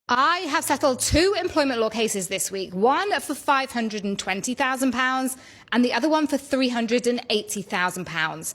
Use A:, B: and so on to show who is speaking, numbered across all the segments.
A: I have settled 2 employment law cases this week, one for £520,000 and the other one for £380,000.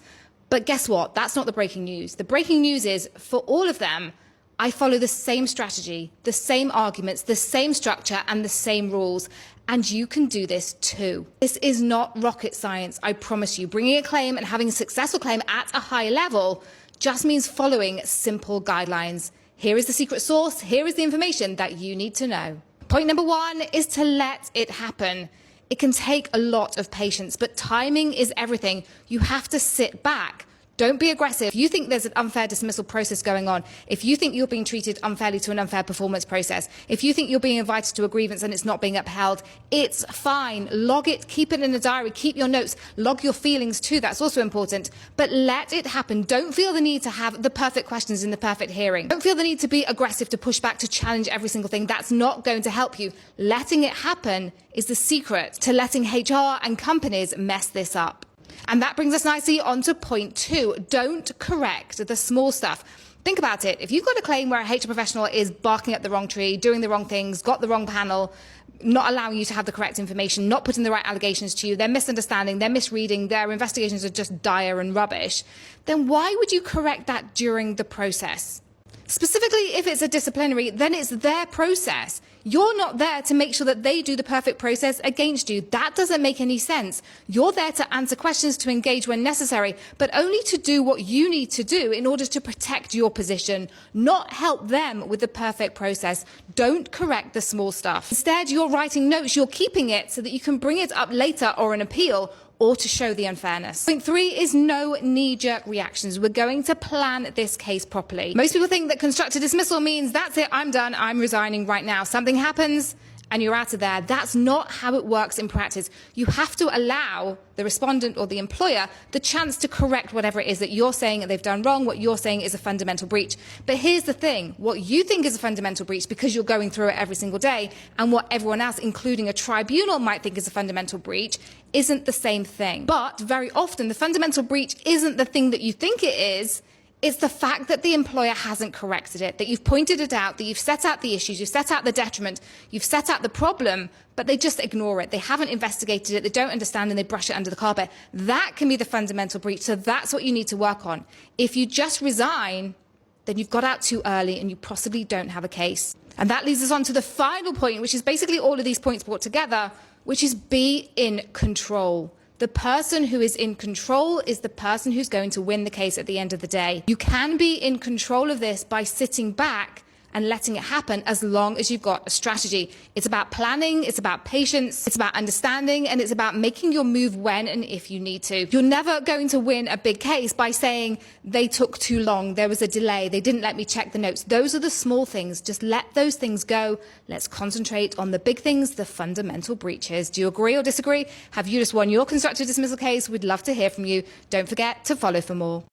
A: But guess what? That's not the breaking news. The breaking news is, for all of them, I follow the same strategy, the same arguments, the same structure, and the same rules. And you can do this too. This is not rocket science, I promise you. Bringing a claim and having a successful claim at a high level just means following simple guidelines. Here is the secret sauce. Here is the information that you need to know. Point number 1 is to let it happen. It can take a lot of patience, but timing is everything. You have to sit back. Don't be aggressive. If you think there's an unfair dismissal process going on, if you think you're being treated unfairly to an unfair performance process, if you think you're being invited to a grievance and it's not being upheld, it's fine. Log it, keep it in a diary, keep your notes, log your feelings too. That's also important. But let it happen. Don't feel the need to have the perfect questions in the perfect hearing. Don't feel the need to be aggressive, to push back, to challenge every single thing. That's not going to help you. Letting it happen is the secret to letting HR and companies mess this up. And that brings us nicely on to point 2. Don't correct the small stuff. Think about it. If you've got a claim where a HR professional is barking up the wrong tree, doing the wrong things, got the wrong panel, not allowing you to have the correct information, not putting the right allegations to you, they're misunderstanding, they're misreading, their investigations are just dire and rubbish, then why would you correct that during the process? Specifically, if it's a disciplinary, then it's their process. You're not there to make sure that they do the perfect process against you. That doesn't make any sense. You're there to answer questions, to engage when necessary, but only to do what you need to do in order to protect your position, not help them with the perfect process. Don't correct the small stuff. Instead, you're writing notes, you're keeping it so that you can bring it up later or an appeal, or to show the unfairness. Point 3 is no knee-jerk reactions. We're going to plan this case properly. Most people think that constructive dismissal means that's it, I'm done, I'm resigning right now. Something happens and you're out of there. That's not how it works in practice. You have to allow the respondent or the employer the chance to correct whatever it is that you're saying that they've done wrong, what you're saying is a fundamental breach. But here's the thing, what you think is a fundamental breach because you're going through it every single day, and what everyone else, including a tribunal, might think is a fundamental breach, isn't the same thing. But very often the fundamental breach isn't the thing that you think it is. It's the fact that the employer hasn't corrected it, that you've pointed it out, that you've set out the issues, you've set out the detriment, you've set out the problem, but they just ignore it. They haven't investigated it, they don't understand, and they brush it under the carpet. That can be the fundamental breach, so that's what you need to work on. If you just resign, then you've got out too early and you possibly don't have a case. And that leads us on to the final point, which is basically all of these points brought together, which is be in control. The person who is in control is the person who's going to win the case at the end of the day. You can be in control of this by sitting back and letting it happen as long as you've got a strategy. It's about planning, it's about patience, it's about understanding, and it's about making your move when and if you need to. You're never going to win a big case by saying they took too long, there was a delay, they didn't let me check the notes. Those are the small things. Just let those things go. Let's concentrate on the big things, the fundamental breaches. Do you agree or disagree? Have you just won your constructive dismissal case? We'd love to hear from you. Don't forget to follow for more.